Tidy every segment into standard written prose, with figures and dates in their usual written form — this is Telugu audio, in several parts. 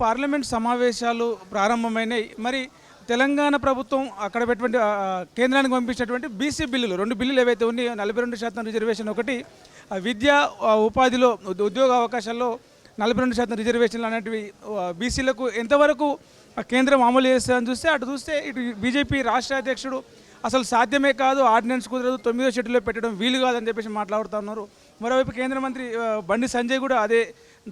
పార్లమెంట్ సమావేశాలు ప్రారంభమైనాయి. మరి తెలంగాణ ప్రభుత్వం అక్కడ పెట్టుకుంటే కేంద్రానికి పంపించినటువంటి బీసీ బిల్లులు 2 బిల్లులు ఏవైతే ఉన్నాయో 42% రిజర్వేషన్ ఒకటి, విద్యా ఉపాధిలో ఉద్యోగ అవకాశాల్లో 42% రిజర్వేషన్లు అనేటివి బీసీలకు ఎంతవరకు కేంద్రం అమలు చేస్తుందని చూస్తే అటు చూస్తే ఇటు బీజేపీ రాష్ట్ర అధ్యక్షుడు అసలు సాధ్యమే కాదు, ఆర్డినెన్స్ కుదరదు, 9వ షెడ్యూల్లో పెట్టడం వీలు కాదని చెప్పేసి మాట్లాడుతూ ఉన్నారు. మరోవైపు కేంద్ర మంత్రి బండి సంజయ్ కూడా అదే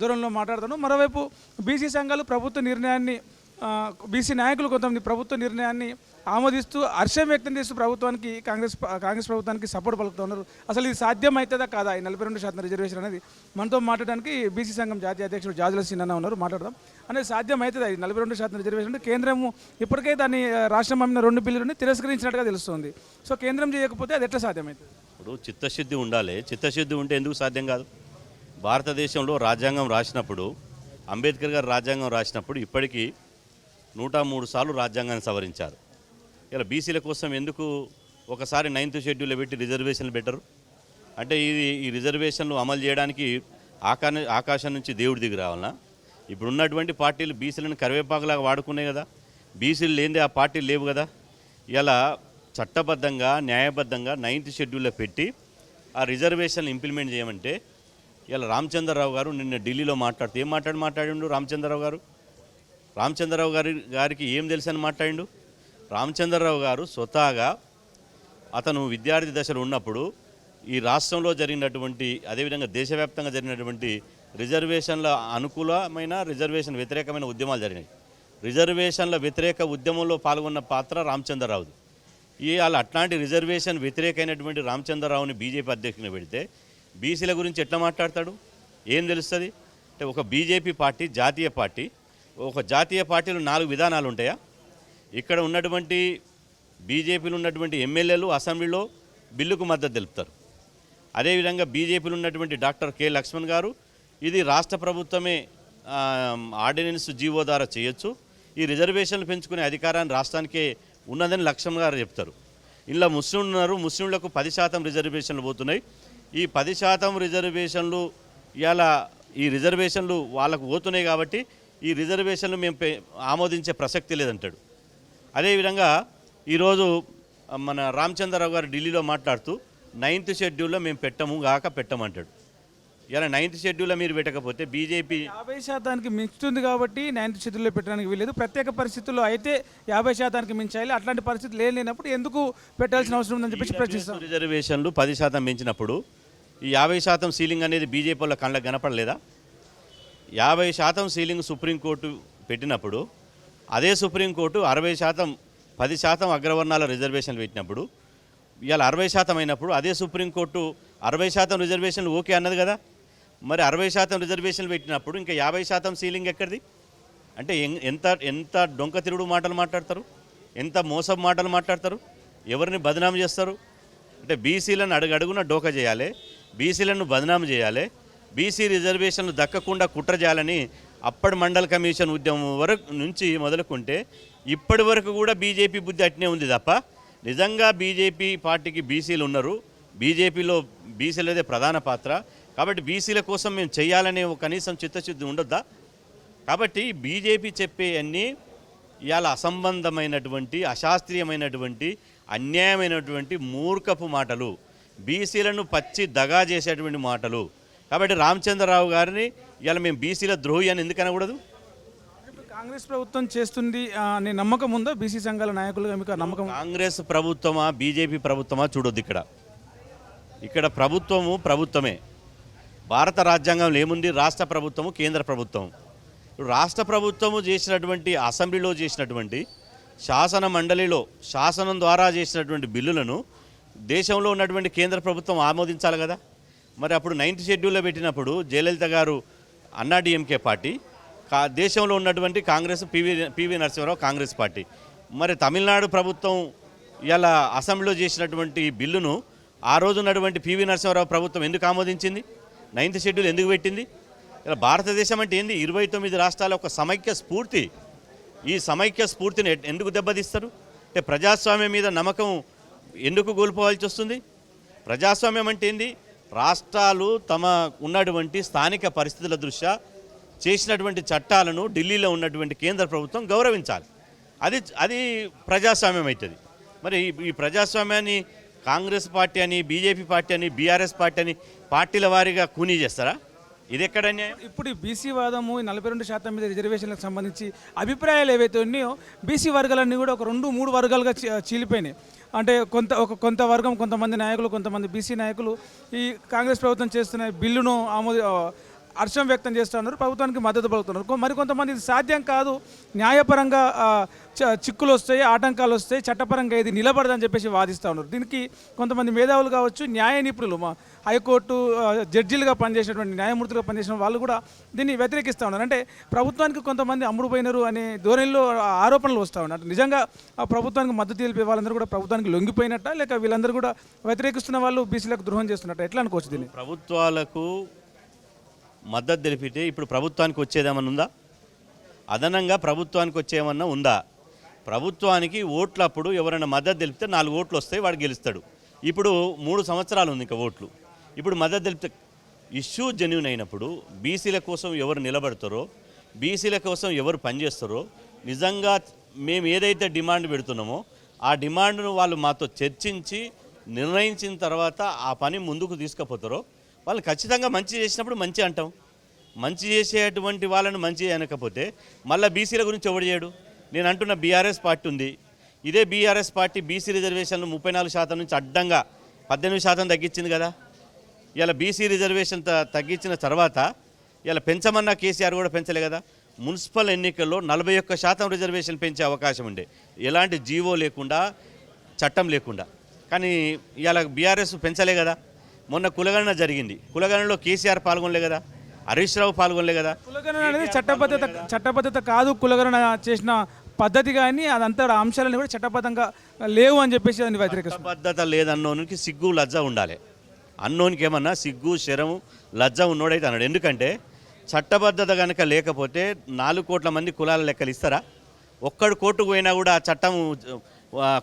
దూరంలో మాట్లాడుతున్నాడు. మరోవైపు బీసీ సంఘాలు ప్రభుత్వ నిర్ణయాన్ని, బీసీ నాయకులు కొంతమంది ప్రభుత్వ నిర్ణయాన్ని ఆమోదిస్తూ హర్షం వ్యక్తం చేస్తూ ప్రభుత్వానికి కాంగ్రెస్ ప్రభుత్వానికి సపోర్ట్ పలుకుతున్నారు. అసలు ఇది సాధ్యం అవుతుందా కాదా ఈ 42% రిజర్వేషన్ అనేది? మనతో మాట్లాడడానికి బీసీ సంఘం జాతీయ అధ్యక్షుడు జాజుల సీనన్న ఉన్నారు. మాట్లాడదాం. అనేది సాధ్యం అవుతుంది ఈ 42% రిజర్వేషన్? కేంద్రము ఇప్పటికే దాన్ని రాష్ట్రం పంపిన 2 బిల్లులని తిరస్కరించినట్టుగా తెలుస్తుంది. సో కేంద్రం చేయకపోతే అది ఎట్లా సాధ్యమవుతుంది? ఇప్పుడు చిత్తశుద్ధి ఉండాలి. చిత్తశుద్ధి ఉంటే ఎందుకు సాధ్యం కాదు? భారతదేశంలో రాజ్యాంగం రాసినప్పుడు, అంబేద్కర్ గారు రాజ్యాంగం రాసినప్పుడు ఇప్పటికీ 103 సార్లు రాజ్యాంగాన్ని సవరించారు. ఇలా బీసీల కోసం ఎందుకు ఒకసారి 9th షెడ్యూల్లో పెట్టి రిజర్వేషన్లు పెట్టరు? అంటే ఈ రిజర్వేషన్లు అమలు చేయడానికి ఆకాశం నుంచి దేవుడి దిగి రావాలన్నా? ఇప్పుడు ఉన్నటువంటి పార్టీలు బీసీలను కరివేపాకులాగా వాడుకున్నాయి కదా. బీసీలు లేనిదే ఆ పార్టీలు లేవు కదా. ఇలా చట్టబద్ధంగా న్యాయబద్ధంగా 9th షెడ్యూల్లో పెట్టి ఆ రిజర్వేషన్లు ఇంప్లిమెంట్ చేయమంటే ఇలా రామచంద్రరావు గారు నిన్న ఢిల్లీలో మాట్లాడుతూ ఏం మాట్లాడిండు? రామచంద్రరావు గారికి ఏం తెలుసని మాట్లాడిండు? రామచంద్రరావు గారు స్వతహాగా అతను విద్యార్థి దశలో ఉన్నప్పుడు ఈ రాష్ట్రంలో జరిగినటువంటి, అదేవిధంగా దేశవ్యాప్తంగా జరిగినటువంటి రిజర్వేషన్ల అనుకూలమైన, రిజర్వేషన్ వ్యతిరేకమైన ఉద్యమాలు జరిగినాయి. రిజర్వేషన్ల వ్యతిరేక ఉద్యమంలో పాల్గొన్న పాత్ర రామచంద్రరావుది. అలా అట్లాంటి రిజర్వేషన్ వ్యతిరేకమైనటువంటి రామచంద్రరావుని బీజేపీ అధ్యక్షుని పెడితే బీసీల గురించి ఎట్లా మాట్లాడతాడు? ఏం తెలుస్తుంది? అంటే ఒక బీజేపీ పార్టీ జాతీయ పార్టీ, ఒక జాతీయ పార్టీలో 4 విధానాలు ఉంటాయా? ఇక్కడ ఉన్నటువంటి బీజేపీలో ఉన్నటువంటి ఎమ్మెల్యేలు అసెంబ్లీలో బిల్లుకు మద్దతు తెలుపుతారు. అదేవిధంగా బీజేపీలో ఉన్నటువంటి డాక్టర్ కె లక్ష్మణ్ గారు ఇది రాష్ట్ర ప్రభుత్వమే ఆర్డినెన్స్ జీవో ద్వారా చేయొచ్చు, ఈ రిజర్వేషన్లు పెంచుకునే అధికారాన్ని రాష్ట్రానికే ఉన్నదని లక్ష్మణ్ గారు చెప్తారు. ఇలా ముస్లింలు ఉన్నారు, ముస్లింలకు 10% రిజర్వేషన్లు పోతున్నాయి. ఈ 10% రిజర్వేషన్లు ఈ రిజర్వేషన్లు వాళ్ళకు పోతున్నాయి కాబట్టి ఈ రిజర్వేషన్లు మేము ఆమోదించే ప్రసక్తి లేదంటాడు. అదేవిధంగా ఈరోజు మన రామచంద్రరావు గారు ఢిల్లీలో మాట్లాడుతూ 9th షెడ్యూల్లో మేము పెట్టమంటాడు. ఇలా 9th షెడ్యూల్లో మీరు పెట్టకపోతే బీజేపీ 50% మించుతుంది కాబట్టి 9th షెడ్యూల్లో పెట్టడానికి వీలేదు. ప్రత్యేక పరిస్థితుల్లో అయితే 50% మించాలి. అట్లాంటి పరిస్థితులు లేనప్పుడు ఎందుకు పెట్టాల్సిన అవసరం ఉందని చెప్పేసి ప్రశ్నిస్తాం. రిజర్వేషన్లు 10% పెంచినప్పుడు ఈ 50% సీలింగ్ అనేది బీజేపీ వాళ్ళ కళ్ళకు కనపడలేదా? 50% సీలింగ్ సుప్రీంకోర్టు పెట్టినప్పుడు అదే సుప్రీంకోర్టు 60%, 10% అగ్రవర్ణాల రిజర్వేషన్లు పెట్టినప్పుడు ఇవాళ 60% అయినప్పుడు అదే సుప్రీంకోర్టు 60% రిజర్వేషన్లు ఓకే అన్నది కదా. మరి 60% రిజర్వేషన్లు పెట్టినప్పుడు ఇంకా 50% సీలింగ్ ఎక్కడిది? అంటే ఎంత డొంక తిరుగుడు మాటలు మాట్లాడతారు, ఎంత మోసం మాటలు మాట్లాడతారు, ఎవరిని బదనాం చేస్తారు? అంటే బీసీలను అడుగడుగున డోకా చేయాలి, బీసీలను బదనాం చేయాలి, బీసీ రిజర్వేషన్లు దక్కకుండా కుట్ర చేయాలని అప్పటి మండల్ కమిషన్ ఉద్యమం వరకు నుంచి మొదలుకుంటే ఇప్పటి వరకు కూడా బీజేపీ బుద్ధి అట్నే ఉంది తప్ప నిజంగా బీజేపీ పార్టీకి బీసీలు ఉన్నారు, బీజేపీలో బీసీలదే ప్రధాన పాత్ర కాబట్టి బీసీల కోసం మేము చేయాలనే కనీసం చిత్తశుద్ధి ఉండొద్దా? కాబట్టి బీజేపీ చెప్పే అన్నీ ఇవాళ అసంబంధమైనటువంటి, అశాస్త్రీయమైనటువంటి, అన్యాయమైనటువంటి మూర్ఖపు మాటలు, బీసీలను పచ్చి దగా చేసేటువంటి మాటలు. కాబట్టి రామచంద్రరావు గారిని ఇవాళ మేము బీసీల ద్రోహి అని ఎందుకు అనకూడదు? కాంగ్రెస్ ప్రభుత్వం చేస్తుంది అనే నమ్మకం ఉందా బీసీ సంఘాల నాయకులుగా మీకు నమ్మకం? కాంగ్రెస్ ప్రభుత్వమా బీజేపీ ప్రభుత్వమా చూడొద్దు. ఇక్కడ ప్రభుత్వమే. భారత రాజ్యాంగంలో ఏముంది? రాష్ట్ర ప్రభుత్వము, కేంద్ర ప్రభుత్వం. రాష్ట్ర ప్రభుత్వము చేసినటువంటి, అసెంబ్లీలో చేసినటువంటి, శాసన మండలిలో శాసనం ద్వారా చేసినటువంటి బిల్లులను దేశంలో ఉన్నటువంటి కేంద్ర ప్రభుత్వం ఆమోదించాలి కదా. మరి అప్పుడు 9th షెడ్యూల్లో పెట్టినప్పుడు జయలలిత గారు అన్నాడీఎంకే పార్టీ, దేశంలో ఉన్నటువంటి కాంగ్రెస్ పివి నరసింహారావు కాంగ్రెస్ పార్టీ. మరి తమిళనాడు ప్రభుత్వం ఇలా అసెంబ్లీలో చేసినటువంటి బిల్లును ఆ రోజు ఉన్నటువంటి పివి నరసింహారావు ప్రభుత్వం ఎందుకు ఆమోదించింది? 9th షెడ్యూల్ ఎందుకు పెట్టింది? ఇలా భారతదేశం అంటే ఏంది? 29 రాష్ట్రాల ఒక సమైక్య స్ఫూర్తి. ఈ సమైక్య స్ఫూర్తిని ఎందుకు దెబ్బతీస్తారు? అంటే ప్రజాస్వామ్యం మీద నమ్మకం ఎందుకు కోల్పోవాల్సి వస్తుంది? ప్రజాస్వామ్యం అంటే ఏంది? రాష్ట్రాలు తమ ఉన్నటువంటి స్థానిక పరిస్థితుల దృష్ట్యా చేసినటువంటి చట్టాలను ఢిల్లీలో ఉన్నటువంటి కేంద్ర ప్రభుత్వం గౌరవించాలి. అది ప్రజాస్వామ్యం అవుతుంది. మరి ఈ ప్రజాస్వామ్యాన్ని కాంగ్రెస్ పార్టీ అని, బీజేపీ పార్టీ అని, బీఆర్ఎస్ పార్టీ అని పార్టీల వారీగా కూనీ చేస్తారా? ఇది ఎక్కడ అన్యాయం? ఇప్పుడు ఈ బీసీ వాదము 42% మీద రిజర్వేషన్లకు సంబంధించి అభిప్రాయాలు ఏవైతే ఉన్నాయో బీసీ వర్గాలన్నీ కూడా ఒక 2-3 వర్గాలుగా చీలిపోయినాయి. అంటే కొంత వర్గం, కొంతమంది నాయకులు, కొంతమంది బీసీ నాయకులు ఈ కాంగ్రెస్ ప్రభుత్వం చేస్తున్న బిల్లును హర్షం వ్యక్తం చేస్తూ ఉన్నారు, ప్రభుత్వానికి మద్దతు పలుకుతున్నారు. మరికొంతమంది ఇది సాధ్యం కాదు, న్యాయపరంగా చిక్కులు వస్తాయి, ఆటంకాలు వస్తాయి, చట్టపరంగా ఇది నిలబడదని చెప్పేసి వాదిస్తూ ఉన్నారు. దీనికి కొంతమంది మేధావులు కావచ్చు, న్యాయ నిపుణులు, హైకోర్టు జడ్జీలుగా పనిచేసినటువంటి న్యాయమూర్తులుగా పనిచేసిన వాళ్ళు కూడా దీన్ని వ్యతిరేకిస్తూ ఉన్నారు. అంటే ప్రభుత్వానికి కొంతమంది అమ్ముడుపోయినారు అనే ధోరణిలో ఆరోపణలు వస్తూ ఉన్నారు. నిజంగా ప్రభుత్వానికి మద్దతు తెలిపే వాళ్ళందరూ కూడా ప్రభుత్వానికి లొంగిపోయినట్ట, లేక వీళ్ళందరూ కూడా వ్యతిరేకిస్తున్న వాళ్ళు బీసీలకు ద్రోహం చేస్తున్నట్ట, ఎట్లా అనుకోవచ్చు దీన్ని? ప్రభుత్వాలకు మద్దతు తెలిపితే ఇప్పుడు ప్రభుత్వానికి వచ్చేదేమన్నా ఉందా? అదనంగా ప్రభుత్వానికి వచ్చేమన్నా ఉందా? ప్రభుత్వానికి ఓట్లప్పుడు ఎవరైనా మద్దతు తెలిపితే 4 ఓట్లు వస్తాయి, వాడు గెలుస్తాడు. ఇప్పుడు 3 సంవత్సరాలు ఉంది ఇంకా ఓట్లు. ఇప్పుడు మద్దతు తెలిపితే ఇష్యూ జెన్యూన్ అయినప్పుడు బీసీల కోసం ఎవరు నిలబడతారో, బీసీల కోసం ఎవరు పనిచేస్తారో, నిజంగా మేము ఏదైతే డిమాండ్ పెడుతున్నామో ఆ డిమాండ్ను వాళ్ళు మాతో చర్చించి నిర్ణయించిన తర్వాత ఆ పని ముందుకు తీసుకుపోతారో వాళ్ళు ఖచ్చితంగా మంచి చేసినప్పుడు మంచి అంటాం. మంచి చేసేటువంటి వాళ్ళని మంచి అనకపోతే మళ్ళీ బీసీల గురించి ఎవడు చేయడు? నేను అంటున్న బీఆర్ఎస్ పార్టీ ఉంది, ఇదే బీఆర్ఎస్ పార్టీ బీసీ రిజర్వేషన్లు 34% నుంచి అడ్డంగా 18% తగ్గించింది కదా. ఇలా బీసీ రిజర్వేషన్ తగ్గించిన తర్వాత ఇలా పెంచమన్నా కేసీఆర్ కూడా పెంచలే కదా. మున్సిపల్ ఎన్నికల్లో 41% రిజర్వేషన్ పెంచే అవకాశం ఉండే, ఎలాంటి జీవో లేకుండా, చట్టం లేకుండా. కానీ ఇలా బీఆర్ఎస్ పెంచలే కదా. మొన్న కులగణన జరిగింది, కులగణనలో కేసీఆర్ పాల్గొనలే కదా, హరీష్ రావు పాల్గొనలే కదా. కులగణన అనేది చట్టబద్ధత కాదు, కులగణన చేసిన పద్ధతి కానీ అదంతా అంశాలను కూడా చట్టబద్ధంగా లేవు అని చెప్పేసి దాన్ని వ్యతిరేకిస్తారు. చట్టబద్ధత లేదన్నోనికి సిగ్గు లజ్జ ఉండాలి. అన్నోనికి ఏమన్నా సిగ్గు శరము లజ్జ ఉన్నోడైతే అన్నాడు. ఎందుకంటే చట్టబద్ధత కనుక లేకపోతే 4 కోట్ల మంది కులాల లెక్కలు ఇస్తారా? ఒక్కడు కోర్టుకు పోయినా కూడా ఆ చట్టం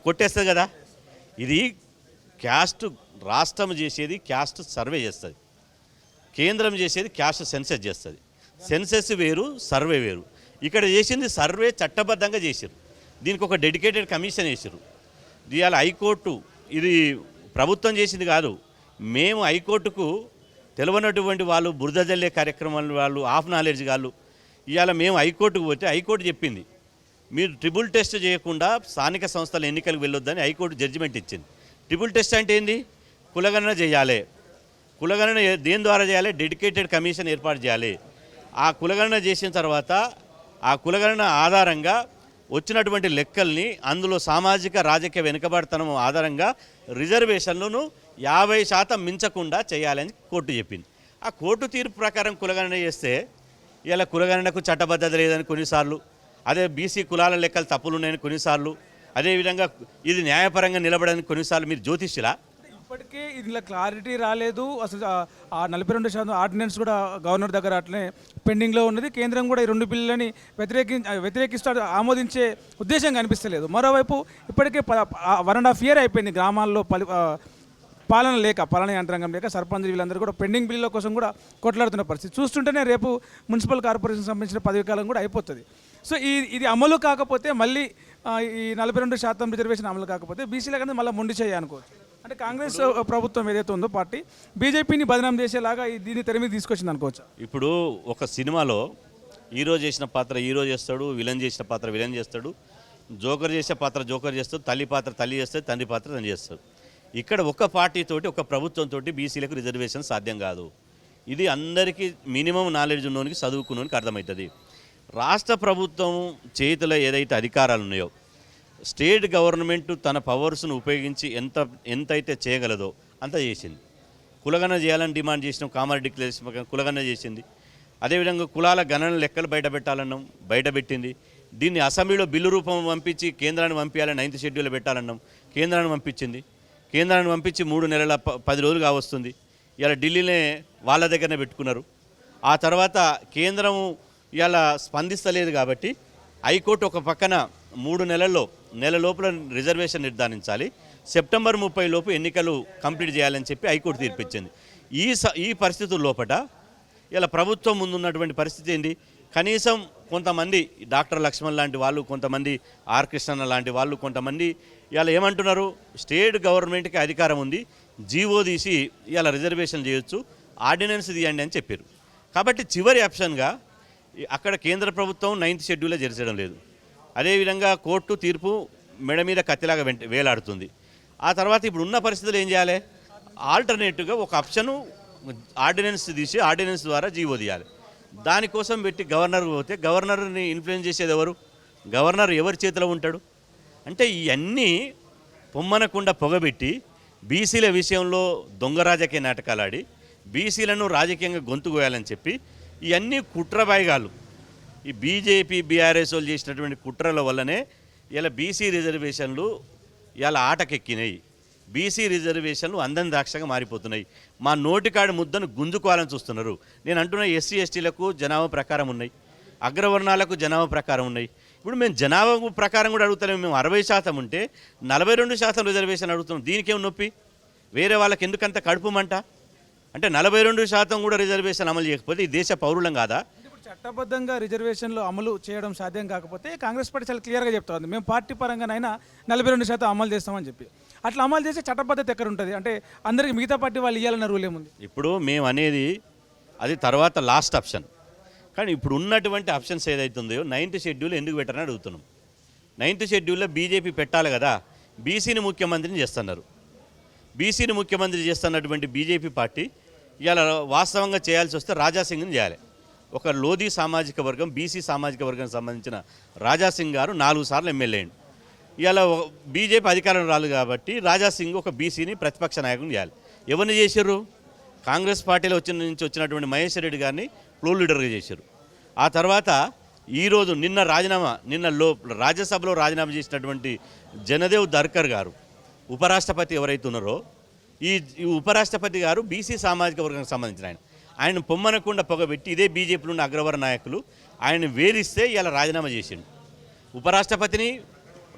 కొట్టేస్తుంది కదా. ఇది క్యాస్ట్ రాష్ట్రం చేసేది క్యాస్ట్ సర్వే చేస్తుంది, కేంద్రం చేసేది క్యాస్ట్ సెన్సెస్ చేస్తుంది. సెన్సెస్ వేరు, సర్వే వేరు. ఇక్కడ చేసింది సర్వే చట్టబద్ధంగా చేశారు, దీనికి ఒక డెడికేటెడ్ కమిషన్ వేసారు. ఇవాళ హైకోర్టు, ఇది ప్రభుత్వం చేసింది కాదు, మేము హైకోర్టుకు తెలియనటువంటి వాళ్ళు, బురద జల్లే కార్యక్రమాలు వాళ్ళు, ఆఫ్ నాలెడ్జ్ వాళ్ళు, ఇవాళ మేము హైకోర్టుకు పోతే హైకోర్టు చెప్పింది మీరు ట్రిపుల్ టెస్ట్ చేయకుండా స్థానిక సంస్థల ఎన్నికలకు వెళ్ళొద్దని హైకోర్టు జడ్జిమెంట్ ఇచ్చింది. ట్రిపుల్ టెస్ట్ అంటే ఏంది? కులగణన చేయాలి. కులగణన దేని ద్వారా చేయాలి? డెడికేటెడ్ కమిషన్ ఏర్పాటు చేయాలి. ఆ కులగణన చేసిన తర్వాత ఆ కులగణన ఆధారంగా వచ్చినటువంటి లెక్కల్ని, అందులో సామాజిక రాజకీయ వెనుకబడతనం ఆధారంగా రిజర్వేషన్లను 50% మించకుండా చేయాలని కోర్టు చెప్పింది. ఆ కోర్టు తీర్పు ప్రకారం కులగణన చేస్తే ఇలా కులగణనకు చట్టబద్ధత లేదని కొన్నిసార్లు, అదే బీసీ కులాల లెక్కలు తప్పులు ఉన్నాయని కొన్నిసార్లు, అదేవిధంగా ఇది న్యాయపరంగా నిలబడని కొన్నిసార్లు. మీరు జ్యోతిష్యులా? ఇప్పటికే ఇందులో క్లారిటీ రాలేదు. అసలు ఆ 42% ఆర్డినెన్స్ కూడా గవర్నర్ దగ్గర అట్లనే పెండింగ్లో ఉన్నది. కేంద్రం కూడా ఈ 2 బిల్లులని వ్యతిరేకిస్తూ ఆమోదించే ఉద్దేశం కనిపిస్తలేదు. మరోవైపు ఇప్పటికే 1.5 year అయిపోయింది గ్రామాల్లో పాలన యంత్రాంగం లేక సర్పంచ్ వీళ్ళందరూ కూడా పెండింగ్ బిల్లుల కోసం కూడా కొట్లాడుతున్న పరిస్థితి చూస్తుంటేనే రేపు మున్సిపల్ కార్పొరేషన్ సంబంధించిన పదవి కాలం కూడా అయిపోతుంది. సో ఇది అమలు కాకపోతే మళ్ళీ ఈ 42% రిజర్వేషన్ అమలు కాకపోతే బీసీల మళ్ళీ మొండి చేయాలనుకోవచ్చు. అంటే కాంగ్రెస్ ప్రభుత్వం ఏదైతే ఉందో పార్టీ బీజేపీని బదనాం చేసేలాగా దీన్ని తెర మీద తీసుకొచ్చింది అనుకోవచ్చు. ఇప్పుడు ఒక సినిమాలో హీరో చేసిన పాత్ర హీరో చేస్తాడు, విలన్ చేసిన పాత్ర విలన్ చేస్తాడు, జోకర్ చేసే పాత్ర జోకర్ చేస్తాడు, తల్లి పాత్ర తల్లి చేస్తాడు, తండ్రి పాత్ర తండ్రి చేస్తాడు. ఇక్కడ ఒక పార్టీతోటి, ఒక ప్రభుత్వంతో బీసీలకు రిజర్వేషన్ సాధ్యం కాదు. ఇది అందరికీ మినిమం నాలెడ్జ్ ఉన్నోనికి, చదువుకున్నోనికి అర్థమవుతుంది. రాష్ట్ర ప్రభుత్వం చేతిలో ఏదైతే అధికారాలు ఉన్నాయో, స్టేట్ గవర్నమెంట్ తన పవర్స్ను ఉపయోగించి ఎంతైతే చేయగలదో అంత చేసింది. కులగణన చేయాలని డిమాండ్ చేసినాం, కామన్ డిక్లరేషన్ కులగణన చేసింది. అదేవిధంగా కులాల గణన లెక్కలు బయటపెట్టాలన్నాం, బయటపెట్టింది. దీన్ని అసెంబ్లీలో బిల్లు రూపం పంపించి కేంద్రాన్ని పంపించాలని 9th షెడ్యూల్ పెట్టాలన్నాం, కేంద్రాన్ని పంపించింది. కేంద్రాన్ని పంపించి 3 నెలల 10 రోజులు కావస్తుంది. ఇలా ఢిల్లీనే వాళ్ళ దగ్గరనే పెట్టుకున్నారు. ఆ తర్వాత కేంద్రం ఇలా స్పందిస్తలేదు కాబట్టి హైకోర్టు ఒక పక్కన 3 నెల లోపల రిజర్వేషన్ నిర్ధారించాలి, సెప్టెంబర్ 30 లోపు ఎన్నికలు కంప్లీట్ చేయాలని చెప్పి హైకోర్టు తీర్పిచ్చింది. ఈ పరిస్థితుల లోపల ఇలా ప్రభుత్వం ముందున్నటువంటి పరిస్థితి ఏంటి? కనీసం కొంతమంది డాక్టర్ లక్ష్మణ్ లాంటి వాళ్ళు, కొంతమంది ఆర్ కృష్ణన్న లాంటి వాళ్ళు, కొంతమంది ఇలా ఏమంటున్నారు, స్టేట్ గవర్నమెంట్కి అధికారం ఉంది, జీవో తీసి ఇలా రిజర్వేషన్ చేయొచ్చు, ఆర్డినెన్స్ తీయండి అని చెప్పారు. కాబట్టి చివరి ఆప్షన్గా అక్కడ కేంద్ర ప్రభుత్వం 9th షెడ్యూలే చేర్చడం లేదు. అదేవిధంగా కోర్టు తీర్పు మెడ మీద కత్తిలాగా వేలాడుతుంది. ఆ తర్వాత ఇప్పుడు ఉన్న పరిస్థితులు ఏం చేయాలి? ఆల్టర్నేటివ్గా ఒక ఆప్షను ఆర్డినెన్స్ తీసి ఆర్డినెన్స్ ద్వారా జీవో తీయాలి. దానికోసం పెట్టి గవర్నర్ పోతే గవర్నర్ని ఇన్ఫ్లుయెన్స్ చేసేది ఎవరు? గవర్నర్ ఎవరి చేతిలో ఉంటాడు? అంటే ఇవన్నీ పొమ్మనకుండా పొగబెట్టి బీసీల విషయంలో దొంగ రాజకీయ నాటకాలు ఆడి బీసీలను రాజకీయంగా గొంతుకోయాలని చెప్పి ఇవన్నీ కుట్రబాయిగాళ్ళు. ఈ బీజేపీ బీఆర్ఎస్ వాళ్ళు చేసినటువంటి కుట్రల వల్లనే ఇలా బీసీ రిజర్వేషన్లు ఇలా ఆటకెక్కినాయి. బీసీ రిజర్వేషన్లు అందని ద్రాక్షగా మారిపోతున్నాయి. మా నోటికాడి ముద్దను గుంజుకోవాలని చూస్తున్నారు. నేను అంటున్నా, ఎస్సీ ఎస్టీలకు జనాభా ప్రకారం ఉన్నాయి, అగ్రవర్ణాలకు జనాభా ప్రకారం ఉన్నాయి. ఇప్పుడు మేము జనాభా ప్రకారం కూడా అడుగుతున్నాం. మేము 60% ఉంటే 42% రిజర్వేషన్ అడుగుతున్నాం. దీనికేం నొప్పి? వేరే వాళ్ళకి ఎందుకంత కడుపుమంట? అంటే 42% కూడా రిజర్వేషన్ అమలు చేయకపోతే ఈ దేశ పౌరులం కాదా? ఇప్పుడు చట్టబద్ధంగా రిజర్వేషన్లు అమలు చేయడం సాధ్యం కాకపోతే కాంగ్రెస్ పార్టీ చాలా క్లియర్గా చెప్తుంది, మేము పార్టీ పరంగానైనా 42% అమలు చేస్తామని చెప్పి. అట్లా అమలు చేస్తే చట్టబద్ధత ఎక్కడ ఉంటుంది? అంటే అందరికీ మిగతా పార్టీ వాళ్ళు ఇవ్వాలన్న రూల్ ఏముంది? ఇప్పుడు మేము అనేది అది తర్వాత లాస్ట్ ఆప్షన్. కానీ ఇప్పుడు ఉన్నటువంటి ఆప్షన్స్ ఏదైతుందో 9th షెడ్యూల్ ఎందుకు పెట్టారని అడుగుతున్నాం. 9th షెడ్యూల్లో బీజేపీ పెట్టాలి కదా, బీసీని ముఖ్యమంత్రిని చేస్తున్నారు. బీసీని ముఖ్యమంత్రి చేస్తున్నటువంటి బీజేపీ పార్టీ ఇలా వాస్తవంగా చేయాల్సి వస్తే రాజాసింగ్ని చేయాలి. ఒక లోధీ సామాజిక వర్గం, బీసీ సామాజిక వర్గానికి సంబంధించిన రాజాసింగ్ గారు 4 సార్లు ఎమ్మెల్యే అయ్యిండు. ఇలా బీజేపీ అధికారం రాలేదు కాబట్టి రాజాసింగ్ ఒక బీసీని ప్రతిపక్ష నాయకుని చేయాలి. ఎవరిని చేశారు? కాంగ్రెస్ పార్టీలో వచ్చినటువంటి మహేష్ రెడ్డి గారిని ఫ్లోర్ లీడర్గా చేశారు. ఆ తర్వాత ఈరోజు నిన్న రాజ్యసభలో రాజీనామా చేసినటువంటి జనదేవ్ ధర్కర్ గారు ఉపరాష్ట్రపతి ఎవరైతే ఉన్నారో ఈ ఉపరాష్ట్రపతి గారు బీసీ సామాజిక వర్గానికి సంబంధించిన ఆయన పొమ్మనకుండా పొగబెట్టి ఇదే బీజేపీలో ఉన్న అగ్రవర్ణ నాయకులు ఆయన వేధిస్తే ఇలా రాజీనామా చేసిండు. ఉపరాష్ట్రపతిని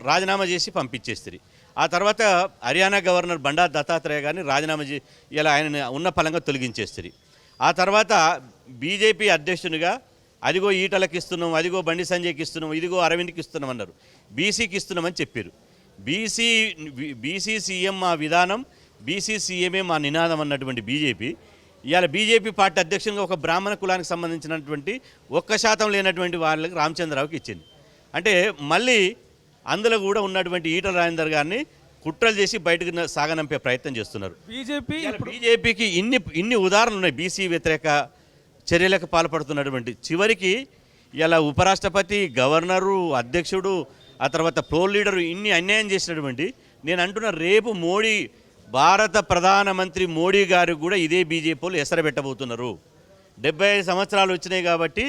రాజీనామా చేసి పంపించేస్తారు. ఆ తర్వాత హర్యానా గవర్నర్ బండారు దత్తాత్రేయ గారిని రాజీనామా ఇలా ఆయన ఉన్న ఫలంగా తొలగించేస్తారు. ఆ తర్వాత బీజేపీ అధ్యక్షునిగా అదిగో ఈటలకు ఇస్తున్నాం, అదిగో బండి సంజయ్కి ఇస్తున్నాం, ఇదిగో అరవింద్కి ఇస్తున్నాం అన్నారు. బీసీకి ఇస్తున్నామని చెప్పారు. బీసీ సీఎం మా విధానం, బీసీ సీఎంఏ మా నినాదం అన్నటువంటి బీజేపీ ఇవాళ బీజేపీ పార్టీ అధ్యక్షునిగా ఒక బ్రాహ్మణ కులానికి సంబంధించినటువంటి 1% లేనటువంటి వాళ్ళకి రామచంద్రరావుకి ఇచ్చింది. అంటే మళ్ళీ అందులో కూడా ఉన్నటువంటి ఈటల రాజేందర్ గారిని కుట్రలు చేసి బయటకు సాగనంపే ప్రయత్నం చేస్తున్నారు. బీజేపీకి ఇన్ని ఉదాహరణలు ఉన్నాయి బీసీ వ్యతిరేక చర్యలకు పాల్పడుతున్నటువంటి. చివరికి ఇలా ఉపరాష్ట్రపతి, గవర్నరు, అధ్యక్షుడు, ఆ తర్వాత ఫ్లోర్ లీడరు ఇన్ని అన్యాయం చేసినటువంటి నేను అంటున్న రేపు భారత ప్రధానమంత్రి మోడీ గారు కూడా ఇదే బీజేపీలు ఎసరబెట్టబోతున్నారు. 75 సంవత్సరాలు వచ్చినాయి కాబట్టి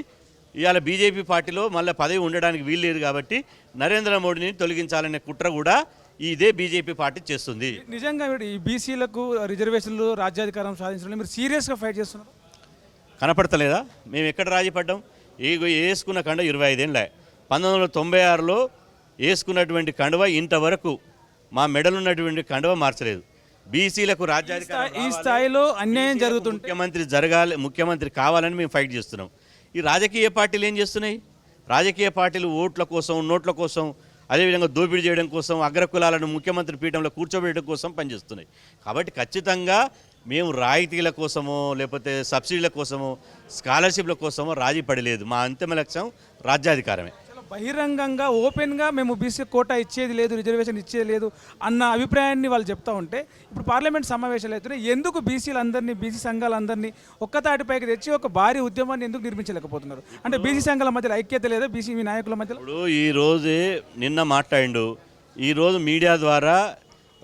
ఇవాళ బీజేపీ పార్టీలో మళ్ళీ పదవి ఉండడానికి వీల్లేదు కాబట్టి నరేంద్ర మోడీని తొలగించాలనే కుట్ర కూడా ఇదే బీజేపీ పార్టీ చేస్తుంది. నిజంగా ఈ బీసీలకు రిజర్వేషన్లు రాజ్యాధికారం సాధించడం మీరు సీరియస్గా ఫైట్ చేస్తున్నారు? కనపడతలేదా? మేము ఎక్కడ రాజీ పడ్డాం? వేసుకున్న కండ 25 ఏళ్ళ 1996లో వేసుకున్నటువంటి కండువ ఇంతవరకు మా మెడలున్నటువంటి కండువ మార్చలేదు. బీసీలకు రాజ్యాధికారం ఈ స్థాయిలో అన్యాయం జరుగుతుంది. ముఖ్యమంత్రి కావాలని మేము ఫైట్ చేస్తున్నాం. ఈ రాజకీయ పార్టీలు ఏం చేస్తున్నాయి? రాజకీయ పార్టీలు ఓట్ల కోసం, నోట్ల కోసం, అదేవిధంగా దోపిడీ చేయడం కోసం, అగ్రకులాలను ముఖ్యమంత్రి పీఠంలో కూర్చోబెట్టడం కోసం పనిచేస్తున్నాయి. కాబట్టి ఖచ్చితంగా మేము రాయితీల కోసమో లేకపోతే సబ్సిడీల కోసమో స్కాలర్షిప్ల కోసమో రాజీ పడలేదు. మా అంతిమ లక్ష్యం రాజ్యాధికారమే. బహిరంగంగా ఓపెన్గా మేము బీసీ కోటా ఇచ్చేది లేదు, రిజర్వేషన్ ఇచ్చేది లేదు అన్న అభిప్రాయాన్ని వాళ్ళు చెప్తా ఉంటే ఇప్పుడు పార్లమెంట్ సమావేశాలు అవుతున్నాయి. ఎందుకు బీసీలందరినీ, బీసీ సంఘాలందరినీ ఒక్కతాటిపైకి తెచ్చి ఒక భారీ ఉద్యమాన్ని ఎందుకు నిర్మించలేకపోతున్నారు? అంటే బీసీ సంఘాల మధ్యలో ఐక్యత లేదా? బీసీ నాయకుల మధ్యలో ఇప్పుడు ఈరోజే నిన్న మాట్లాడిండు, ఈరోజు మీడియా ద్వారా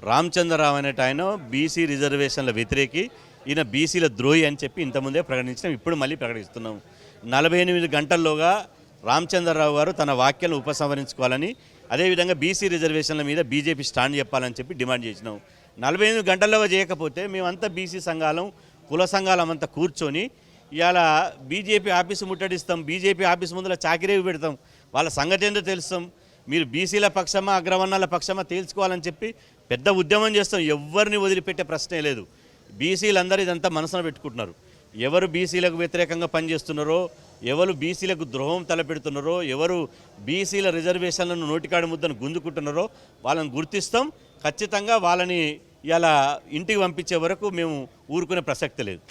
రామచంద్రరావు అనేట ఆయన బీసీ రిజర్వేషన్ల వ్యతిరేకి, ఈయన బీసీల ద్రోహి అని చెప్పి ఇంతకుముందే ప్రకటించినాం, ఇప్పుడు మళ్ళీ ప్రకటిస్తున్నాం. 48 గంటల్లోగా రామచంద్రరావు గారు తన వ్యాఖ్యలను ఉపసంహరించుకోవాలని, అదేవిధంగా బీసీ రిజర్వేషన్ల మీద బీజేపీ స్టాండ్ చెప్పాలని చెప్పి డిమాండ్ చేసినాం. 48 గంటల్లో చేయకపోతే మేమంతా బీసీ సంఘాలం, కుల సంఘాలం అంతా కూర్చొని ఇవాళ బీజేపీ ఆఫీసు ముట్టడిస్తాం, బీజేపీ ఆఫీసు ముందర చాకిరేవి పెడతాం, వాళ్ళ సంగతి ఏంటో తెలుస్తాం, మీరు బీసీల పక్షమా అగ్రవర్ణాల పక్షమా తేల్చుకోవాలని చెప్పి పెద్ద ఉద్యమం చేస్తాం. ఎవరిని వదిలిపెట్టే ప్రశ్నే లేదు. బీసీలందరూ ఇదంతా మనసున పెట్టుకుంటున్నారు. ఎవరు బీసీలకు వ్యతిరేకంగా పనిచేస్తున్నారో, ఎవరు బీసీలకు ద్రోహం తలపెడుతున్నారో, ఎవరు బీసీల రిజర్వేషన్లను నోటికాడి ముద్దను గుంజుకుంటున్నారో వాళ్ళని గుర్తిస్తాం. ఖచ్చితంగా వాళ్ళని ఇలా ఇంటికి పంపించే వరకు మేము ఊరుకునే ప్రసక్తి లేదు.